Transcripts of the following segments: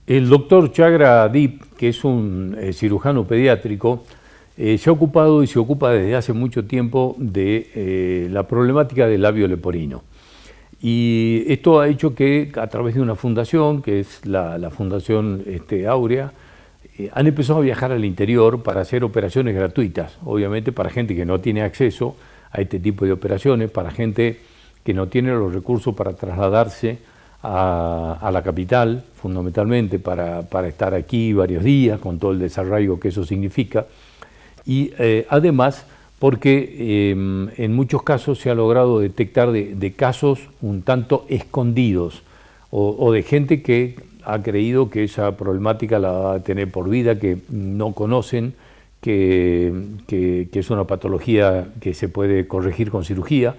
El doctor Chagra Dip, que es un cirujano pediátrico, se ha ocupado y se ocupa desde hace mucho tiempo de la problemática del labio leporino. Y esto ha hecho que a través de una fundación, que es la Fundación Áurea, han empezado a viajar al interior para hacer operaciones gratuitas, obviamente para gente que no tiene acceso a este tipo de operaciones, para gente que no tiene los recursos para trasladarse a la capital, fundamentalmente para estar aquí varios días, con todo el desarraigo que eso significa, y además porque en muchos casos se ha logrado detectar de casos un tanto escondidos, o de gente que ha creído que esa problemática la va a tener por vida, que no conocen, que es una patología que se puede corregir con cirugía.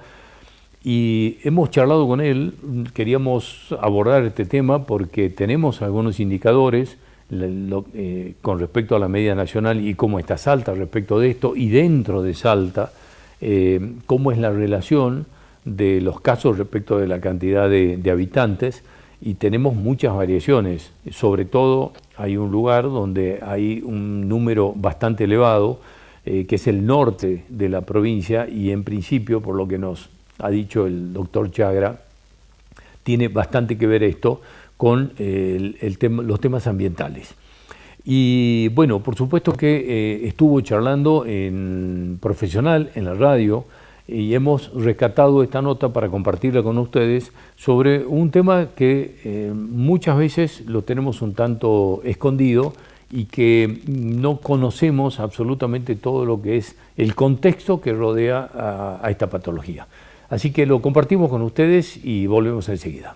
Y hemos charlado con él, queríamos abordar este tema porque tenemos algunos indicadores con respecto a la media nacional y cómo está Salta respecto de esto, y dentro de Salta, cómo es la relación de los casos respecto de la cantidad de habitantes, y tenemos muchas variaciones. Sobre todo hay un lugar donde hay un número bastante elevado, que es el norte de la provincia, y en principio, por lo que nos ha dicho el doctor Chagra, tiene bastante que ver esto con los temas ambientales. Y bueno, por supuesto que estuvo charlando en profesional, en la radio, y hemos rescatado esta nota para compartirla con ustedes sobre un tema que muchas veces lo tenemos un tanto escondido y que no conocemos absolutamente todo lo que es el contexto que rodea a esta patología. Así que lo compartimos con ustedes y volvemos enseguida.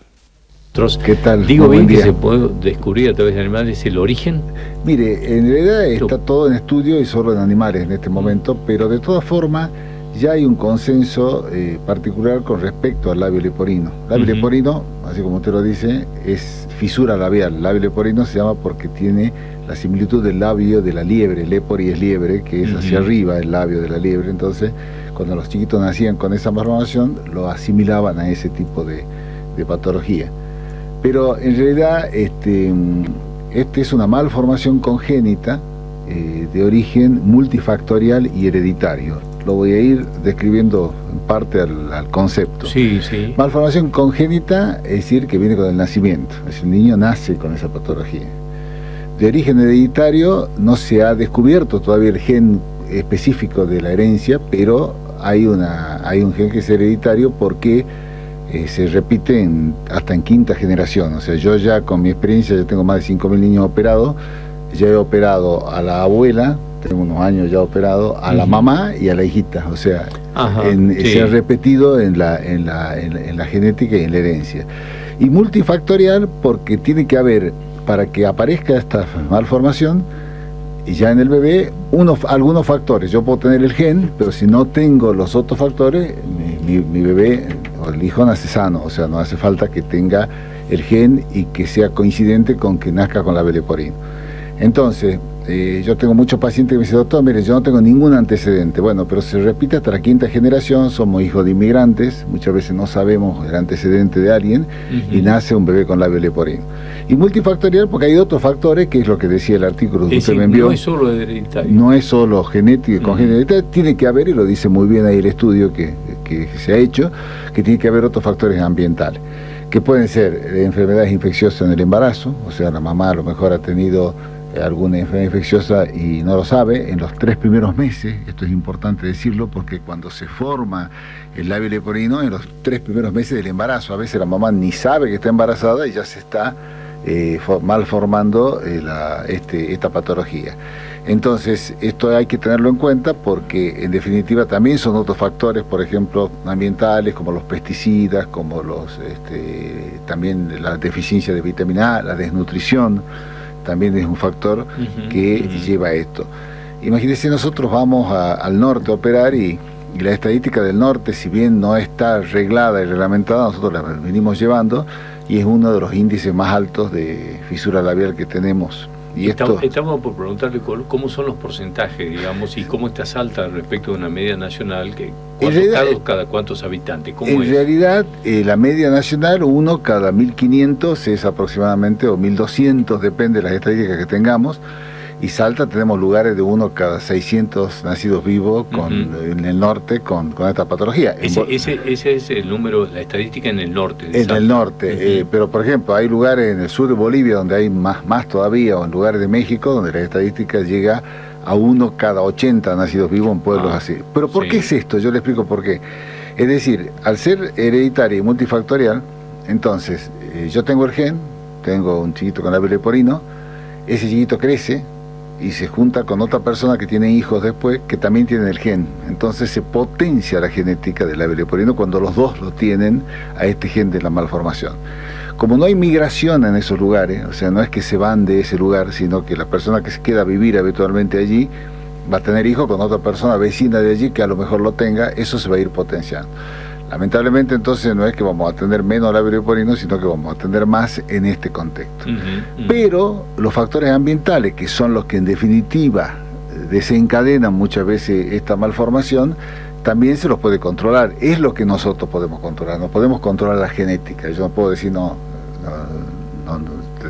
¿Qué tal? Digo bien que se puede descubrir a través de animales el origen. Mire, en realidad está todo en estudio y solo en animales en este momento, pero de todas formas ya hay un consenso particular con respecto al labio leporino. Labio leporino, así como usted lo dice, es fisura labial. El labio leporino se llama porque tiene la similitud del labio de la liebre. Lepori es liebre, que es hacia arriba el labio de la liebre. Entonces, cuando los chiquitos nacían con esa malformación, lo asimilaban a ese tipo de patología. Pero en realidad este es una malformación congénita de origen multifactorial y hereditario. Lo voy a ir describiendo en parte al concepto. Sí, sí. Malformación congénita es decir que viene con el nacimiento, es decir, el niño nace con esa patología. De origen hereditario no se ha descubierto todavía el gen específico de la herencia, pero hay un gen que es hereditario porque se repite hasta en quinta generación. O sea, yo ya con mi experiencia, ya tengo más de 5.000 niños operados, ya he operado a la abuela, tengo unos años ya operado, a la mamá y a la hijita. O sea, se ha repetido en la genética y en la herencia. Y multifactorial porque tiene que haber, para que aparezca esta malformación, y ya en el bebé, algunos factores. Yo puedo tener el gen, pero si no tengo los otros factores, mi bebé o el hijo nace sano. O sea, no hace falta que tenga el gen y que sea coincidente con que nazca con labio leporino. Entonces, yo tengo muchos pacientes que me dicen, doctor, mire, yo no tengo ningún antecedente. Bueno, pero se repite hasta la quinta generación, somos hijos de inmigrantes, muchas veces no sabemos el antecedente de alguien, y nace un bebé con labio leporino. Y multifactorial porque hay otros factores, que es lo que decía el artículo que usted me envió. No es solo hereditario. No es solo genético y congénito, tiene que haber, y lo dice muy bien ahí el estudio que se ha hecho, que tiene que haber otros factores ambientales, que pueden ser enfermedades infecciosas en el embarazo, o sea, la mamá a lo mejor ha tenido alguna enfermedad infecciosa y no lo sabe en los 3 primeros meses. Esto es importante decirlo porque cuando se forma el labio leporino, en los 3 primeros meses del embarazo, a veces la mamá ni sabe que está embarazada y ya se está malformando esta patología. Entonces, esto hay que tenerlo en cuenta porque en definitiva también son otros factores, por ejemplo, ambientales, como los pesticidas, como también la deficiencia de vitamina A, la desnutrición, también es un factor que lleva a esto. Imagínense, nosotros vamos al norte a operar y la estadística del norte, si bien no está reglada y reglamentada, nosotros la venimos llevando y es uno de los índices más altos de fisura labial que tenemos Y estamos por preguntarle cómo son los porcentajes, digamos, y cómo está Salta respecto de una media nacional, que cada cuántos habitantes. En realidad, la media nacional, 1 cada 1.500 es aproximadamente, o 1.200, depende de las estadísticas que tengamos. Y Salta tenemos lugares de 1 cada 600 nacidos vivos en el norte con esta patología. Ese es el número, la estadística en el norte. En el norte, pero por ejemplo hay lugares en el sur de Bolivia donde hay más todavía, o en lugares de México donde la estadística llega a 1 cada 80 nacidos vivos en pueblos así. Pero ¿por qué es esto? Yo le explico por qué. Es decir, al ser hereditario y multifactorial, entonces yo tengo el gen, tengo un chiquito con labio leporino, ese chiquito crece y se junta con otra persona que tiene hijos después que también tienen el gen. Entonces se potencia la genética del labio leporino cuando los dos lo tienen a este gen de la malformación. Como no hay migración en esos lugares, o sea, no es que se van de ese lugar, sino que la persona que se queda a vivir habitualmente allí va a tener hijos con otra persona vecina de allí que a lo mejor lo tenga, eso se va a ir potenciando. Lamentablemente entonces no es que vamos a tener menos labio leporino, sino que vamos a tener más en este contexto. Pero los factores ambientales, que son los que en definitiva desencadenan muchas veces esta malformación, también se los puede controlar. Es lo que nosotros podemos controlar. No podemos controlar la genética. Yo no puedo decir no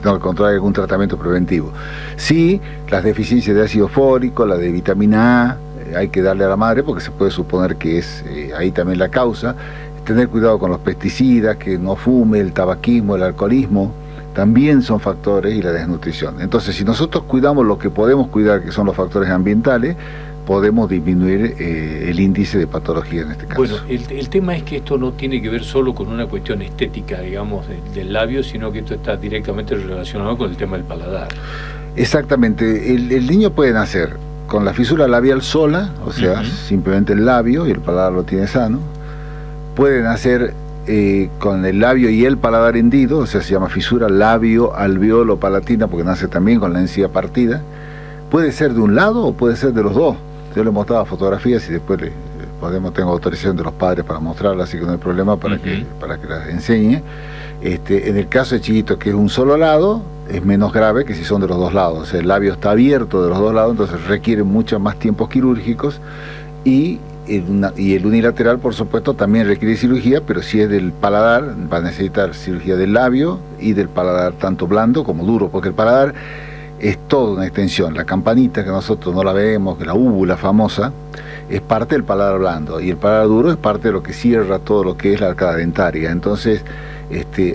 tengo que controlar algún tratamiento preventivo. Sí, las deficiencias de ácido fólico, la de vitamina A, hay que darle a la madre porque se puede suponer que es ahí también la causa. Tener cuidado con los pesticidas, que no fume, el tabaquismo, el alcoholismo, también son factores, y la desnutrición. Entonces, si nosotros cuidamos lo que podemos cuidar, que son los factores ambientales, podemos disminuir el índice de patología en este caso. Bueno, el tema es que esto no tiene que ver solo con una cuestión estética, digamos, del labio, sino que esto está directamente relacionado con el tema del paladar. Exactamente. El niño puede nacer con la fisura labial sola, o sea, simplemente el labio y el paladar lo tiene sano. Puede nacer con el labio y el paladar hendido, o sea, se llama fisura labio-alveolo-palatina, porque nace también con la encía partida. Puede ser de un lado o puede ser de los dos. Yo le mostraba fotografías y después tengo autorización de los padres para mostrarlas, así que no hay problema para que las enseñe. En el caso de chiquitos que es un solo lado, es menos grave que si son de los dos lados. O sea, el labio está abierto de los dos lados, entonces requiere muchos más tiempos quirúrgicos, y el unilateral, por supuesto, también requiere cirugía, pero si es del paladar, va a necesitar cirugía del labio y del paladar, tanto blando como duro, porque el paladar es toda una extensión. La campanita, que nosotros no la vemos, que la úvula famosa, es parte del paladar blando, y el paladar duro es parte de lo que cierra todo lo que es la arcada dentaria. Entonces,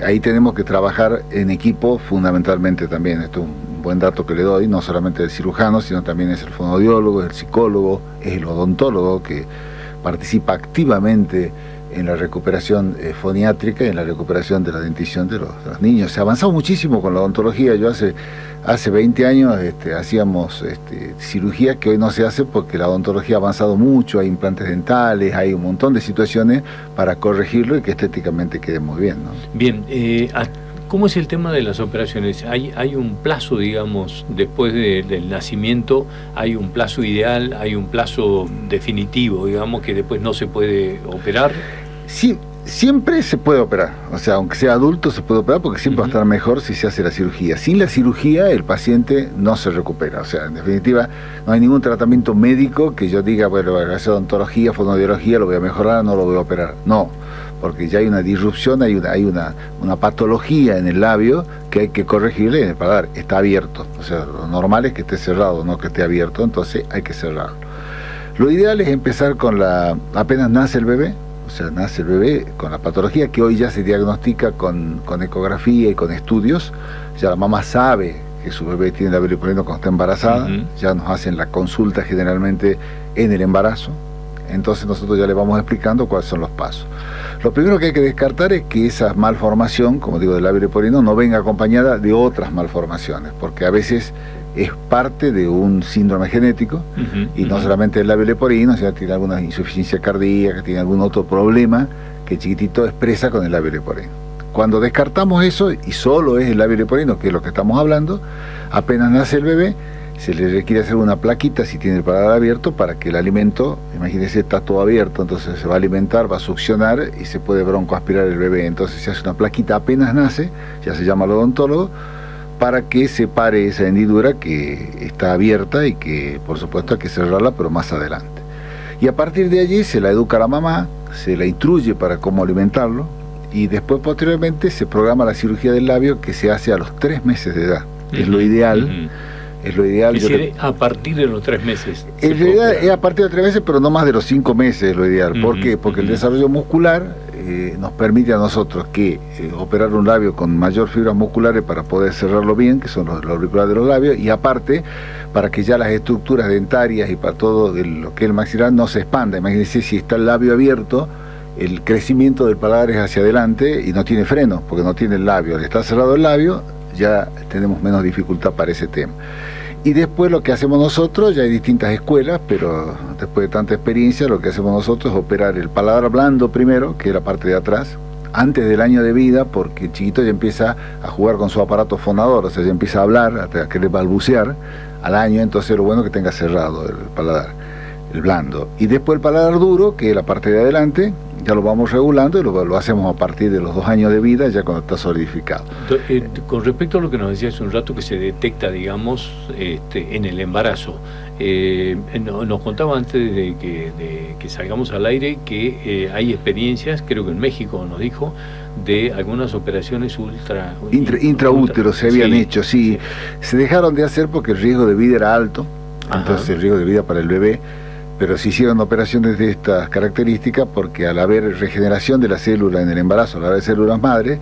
ahí tenemos que trabajar en equipo fundamentalmente también. Esto es un buen dato que le doy, no solamente el cirujano, sino también es el fonoaudiólogo, es el psicólogo, es el odontólogo, que participa activamente en la recuperación foniátrica y en la recuperación de la dentición de los niños. Se ha avanzado muchísimo con la odontología. Yo hace 20 años hacíamos cirugía que hoy no se hace porque la odontología ha avanzado mucho, hay implantes dentales, hay un montón de situaciones para corregirlo y que estéticamente quede muy bien, ¿no? Bien, ¿cómo es el tema de las operaciones? ¿Hay un plazo, digamos, después del nacimiento? ¿Hay un plazo ideal? ¿Hay un plazo definitivo, digamos, que después no se puede operar? Sí, siempre se puede operar. O sea, aunque sea adulto se puede operar, porque siempre va a estar mejor si se hace la cirugía. Sin la cirugía el paciente no se recupera. O sea, en definitiva, no hay ningún tratamiento médico que yo diga, bueno, voy a hacer odontología, fonoaudiología, lo voy a mejorar, no lo voy a operar. No, porque ya hay una disrupción, hay una patología en el labio que hay que corregirle en el paladar. Está abierto, o sea, lo normal es que esté cerrado, no que esté abierto, entonces hay que cerrarlo. Lo ideal es empezar apenas nace el bebé, o sea, nace el bebé con la patología que hoy ya se diagnostica con ecografía y con estudios. Ya la mamá sabe que su bebé tiene labio leporino cuando está embarazada, ya nos hacen la consulta generalmente en el embarazo. Entonces nosotros ya le vamos explicando cuáles son los pasos. Lo primero que hay que descartar es que esa malformación, como digo, del labio leporino, no venga acompañada de otras malformaciones, porque a veces es parte de un síndrome genético, y no solamente el labio leporino, sino que tiene alguna insuficiencia cardíaca, tiene algún otro problema que el chiquitito expresa con el labio leporino. Cuando descartamos eso y solo es el labio leporino, que es lo que estamos hablando, apenas nace el bebé, se le requiere hacer una plaquita si tiene el paladar abierto para que el alimento, imagínense, está todo abierto, entonces se va a alimentar, va a succionar y se puede broncoaspirar el bebé. Entonces se hace una plaquita apenas nace, ya se llama al odontólogo, para que se pare esa hendidura que está abierta y que por supuesto hay que cerrarla, pero más adelante. Y a partir de allí se la educa a la mamá, se la instruye para cómo alimentarlo, y después posteriormente se programa la cirugía del labio, que se hace a los 3 meses de edad. Es lo ideal. Es lo ideal. Es decir, a partir de los 3 meses. En realidad es a partir de 3 meses, pero no más de los 5 meses es lo ideal. ¿Por qué? Porque el desarrollo muscular nos permite a nosotros que operar un labio con mayor fibras musculares para poder cerrarlo bien, que son los auriculares de los labios, y aparte para que ya las estructuras dentarias y para todo lo que es el maxilar no se expanda. Imagínense, si está el labio abierto, el crecimiento del paladar es hacia adelante y no tiene freno, porque no tiene el labio. Al estar cerrado el labio, ya tenemos menos dificultad para ese tema. Y después lo que hacemos nosotros, ya hay distintas escuelas, pero después de tanta experiencia, lo que hacemos nosotros es operar el paladar blando primero, que es la parte de atrás, antes del año de vida, porque el chiquito ya empieza a jugar con su aparato fonador, o sea, ya empieza a hablar, a querer balbucear al año, entonces lo bueno es que tenga cerrado el paladar, el blando. Y después el paladar duro, que es la parte de adelante, ya lo vamos regulando y lo hacemos a partir de los 2 años de vida, ya cuando está solidificado. Con respecto a lo que nos decía hace un rato, que se detecta, digamos, en el embarazo, nos contaba antes de que salgamos al aire que hay experiencias, creo que en México nos dijo, de algunas operaciones intraútero se habían hecho, sí. Se dejaron de hacer porque el riesgo de vida era alto. Ajá. Entonces el riesgo de vida para el bebé, pero se hicieron operaciones de estas características porque al haber regeneración de la célula en el embarazo, al haber células madre,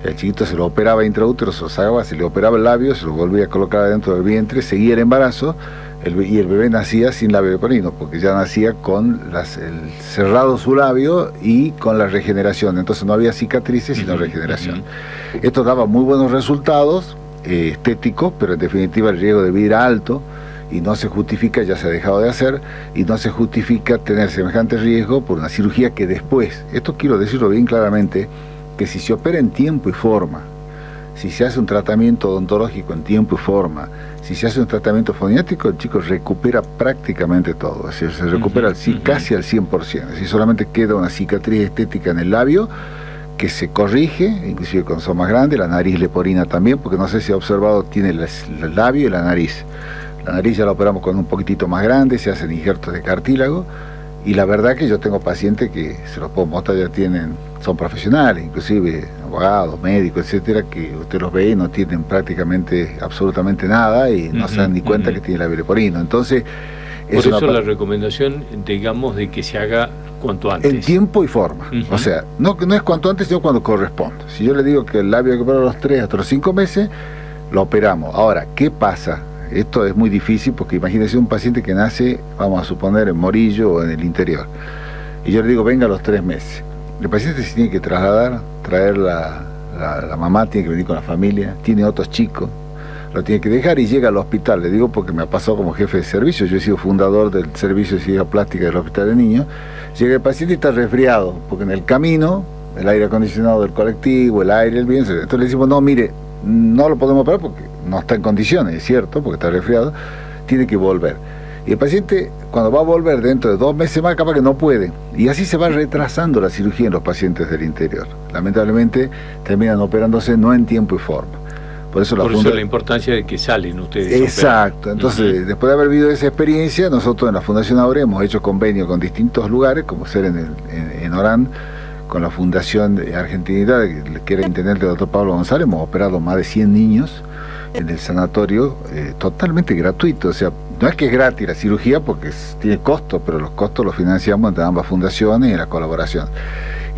el chiquito se lo operaba intraútero, se lo sacaba, se le operaba el labio, se lo volvía a colocar dentro del vientre, seguía el embarazo, y el bebé nacía sin labio leporino, porque ya nacía con el cerrado su labio y con la regeneración, entonces no había cicatrices sino regeneración. Esto daba muy buenos resultados estéticos, pero en definitiva el riesgo de vida era alto, y no se justifica, ya se ha dejado de hacer, y no se justifica tener semejante riesgo por una cirugía que después, esto quiero decirlo bien claramente, que si se opera en tiempo y forma, si se hace un tratamiento odontológico en tiempo y forma, si se hace un tratamiento foniátrico, el chico recupera prácticamente todo, es decir, se recupera casi al 100%, es decir, solamente queda una cicatriz estética en el labio, que se corrige, inclusive cuando son más grandes, la nariz leporina también, porque no sé si ha observado, tiene el labio y la nariz. La nariz ya la operamos con un poquitito más grande, se hacen injertos de cartílago, y la verdad que yo tengo pacientes que, se los puedo mostrar, ya son profesionales, inclusive abogados, médicos, etcétera, que usted los ve y no tienen prácticamente absolutamente nada y no se dan ni cuenta que tiene labio leporino. Entonces, por eso la recomendación, digamos, de que se haga cuanto antes. En tiempo y forma. O sea, no es cuanto antes, sino cuando corresponde. Si yo le digo que el labio hay que operar a los 3 hasta los 5 meses, lo operamos. Ahora, ¿qué pasa? Esto es muy difícil porque imagínense un paciente que nace, vamos a suponer, en Morillo o en el interior. Y yo le digo, venga a los 3 meses. El paciente se tiene que trasladar, traer la mamá, tiene que venir con la familia, tiene otros chicos, lo tiene que dejar y llega al hospital. Le digo porque me ha pasado como jefe de servicio, yo he sido fundador del servicio de cirugía plástica del hospital de niños. Llega el paciente y está resfriado, porque en el camino, el aire acondicionado del colectivo, el aire, el viento, entonces le decimos, no, mire, no lo podemos operar porque no está en condiciones, es cierto, porque está resfriado, tiene que volver. Y el paciente, cuando va a volver dentro de 2 meses más, capaz que no puede. Y así se va retrasando la cirugía en los pacientes del interior. Lamentablemente terminan operándose no en tiempo y forma. Por eso la importancia de que salen ustedes. Exacto. Entonces, después de haber vivido esa experiencia, nosotros en la Fundación Aure hemos hecho convenio con distintos lugares, como ser en Orán, con la Fundación de Argentinidad, que era intendente el doctor Pablo González. Hemos operado más de 100 niños en el sanatorio, totalmente gratuito. O sea, no es que es gratis la cirugía porque tiene costo, pero los costos los financiamos entre ambas fundaciones y la colaboración.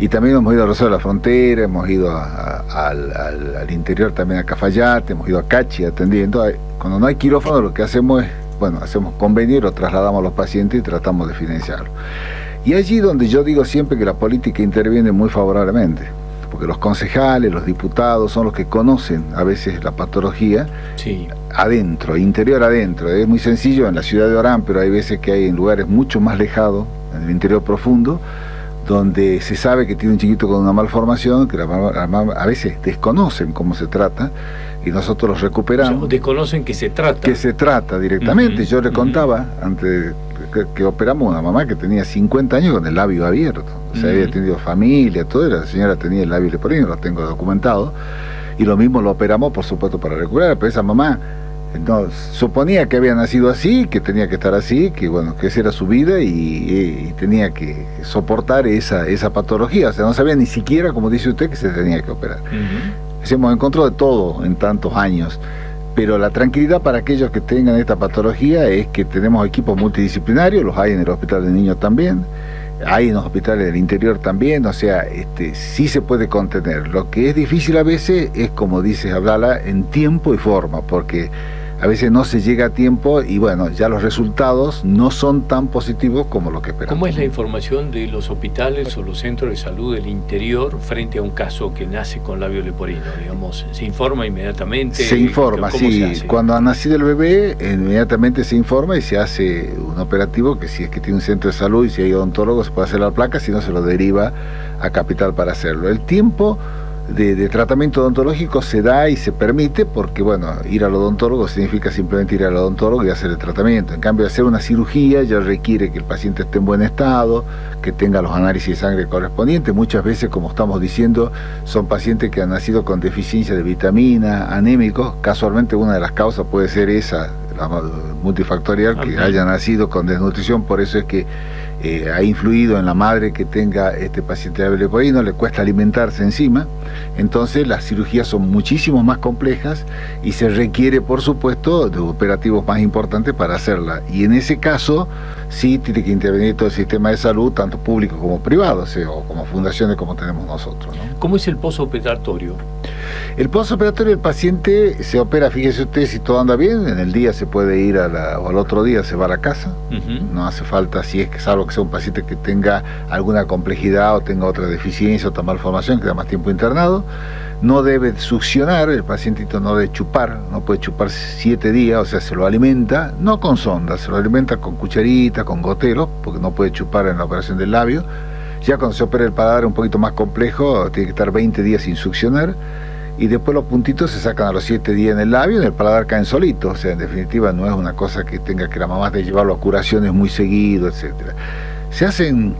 Y también hemos ido a Rosario de la Frontera, hemos ido al interior también, a Cafayate, hemos ido a Cachi atendiendo. Cuando no hay quirófano, lo que hacemos es, hacemos convenio y lo trasladamos a los pacientes y tratamos de financiarlo. Y allí donde yo digo siempre que la política interviene muy favorablemente, porque los concejales, los diputados son los que conocen a veces la patología adentro, interior adentro. Es muy sencillo en la ciudad de Orán, pero hay veces que hay en lugares mucho más lejados, en el interior profundo, donde se sabe que tiene un chiquito con una malformación, que a veces desconocen cómo se trata, y nosotros los recuperamos. O sea, desconocen que se trata. Que se trata directamente. Yo le contaba, antes que operamos una mamá que tenía 50 años con el labio abierto. O sea, había tenido familia, todo, y la señora tenía el labio leporino, lo tengo documentado. y lo mismo lo operamos, por supuesto, para recuperar, pero esa mamá no, suponía que había nacido así, que tenía que estar así, que bueno, que esa era su vida y tenía que soportar esa patología, o sea, no sabía ni siquiera, como dice usted, que se tenía que operar. Hemos encontrado de todo en tantos años, pero la tranquilidad para aquellos que tengan esta patología es que tenemos equipos multidisciplinarios, los hay en el Hospital de Niños también, hay en los hospitales del interior también, o sea, sí se puede contener. Lo que es difícil a veces es, como dices, hablarla en tiempo y forma, porque a veces no se llega a tiempo y bueno, ya los resultados no son tan positivos como lo que esperamos. ¿Cómo es la información de los hospitales o los centros de salud del interior frente a un caso que nace con labio leporino? Digamos, ¿se informa inmediatamente? Se informa, sí. Cuando ha nacido el bebé, inmediatamente se informa y se hace un operativo que si es que tiene un centro de salud y si hay odontólogo se puede hacer la placa, si no se lo deriva a Capital para hacerlo. El tiempo de tratamiento odontológico se da y se permite porque, bueno, ir al odontólogo significa simplemente ir al odontólogo y hacer el tratamiento. En cambio, hacer una cirugía ya requiere que el paciente esté en buen estado, que tenga los análisis de sangre correspondientes. Muchas veces, como estamos diciendo, son pacientes que han nacido con deficiencia de vitamina, anémicos. Casualmente, una de las causas puede ser esa, la multifactorial, que haya nacido con desnutrición, por eso es que ha influido en la madre que tenga este paciente de labio leporino, le cuesta alimentarse encima, entonces las cirugías son muchísimo más complejas y se requiere, por supuesto, de operativos más importantes para hacerla, y en ese caso sí tiene que intervenir todo el sistema de salud, tanto público como privado, o sea, o como fundaciones como tenemos nosotros, ¿no? ¿Cómo es el posoperatorio? El posoperatorio, el paciente se opera, fíjese usted, si todo anda bien, en el día se puede ir o al otro día se va a la casa, no hace falta, si es que salvo que sea un paciente que tenga alguna complejidad o tenga otra deficiencia, otra malformación, que da más tiempo internado, no debe succionar, el pacientito no debe chupar, no puede chupar 7 días, o sea, se lo alimenta, no con sonda, se lo alimenta con cucharita, con goteros, porque no puede chupar en la operación del labio. Ya cuando se opera el paladar un poquito más complejo, tiene que estar 20 días sin succionar, y después los puntitos se sacan a los 7 días en el labio y en el paladar caen solitos, o sea, en definitiva no es una cosa que tenga que la mamá de llevarlo a curaciones muy seguido, etcétera. Se hacen,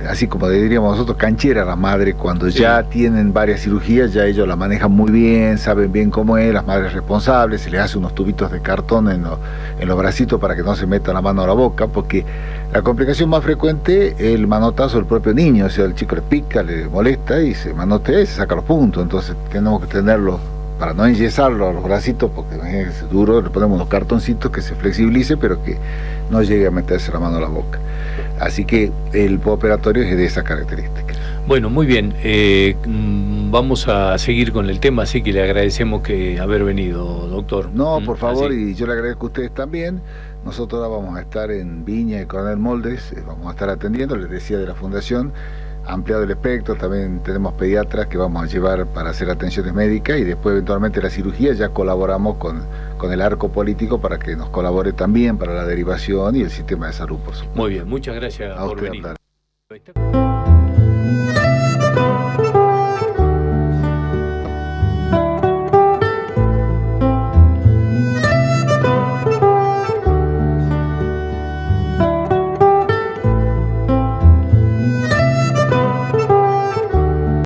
así como diríamos nosotros, cancheras las madres, cuando ya tienen varias cirugías, ya ellos la manejan muy bien, saben bien cómo es, las madres responsables, se les hace unos tubitos de cartón en los bracitos para que no se meta la mano a la boca, porque la complicación más frecuente es el manotazo del propio niño, o sea, el chico le pica, le molesta y se manotea y se saca los puntos, entonces tenemos que tenerlo para no enyesarlo a los bracitos, porque es duro, le ponemos unos cartoncitos que se flexibilice, pero que no llegue a meterse la mano a la boca. Así que el postoperatorio es de esa característica. Bueno, muy bien. Vamos a seguir con el tema, así que le agradecemos que haber venido, doctor. No, por favor, y yo le agradezco a ustedes también. Nosotros ahora vamos a estar en Viña y Coronel Moldes, vamos a estar atendiendo, les decía, de la fundación, ampliado el espectro, también tenemos pediatras que vamos a llevar para hacer atenciones médicas y después eventualmente la cirugía. Ya colaboramos con el arco político para que nos colabore también para la derivación y el sistema de salud, por supuesto. Muy bien, muchas gracias por venir.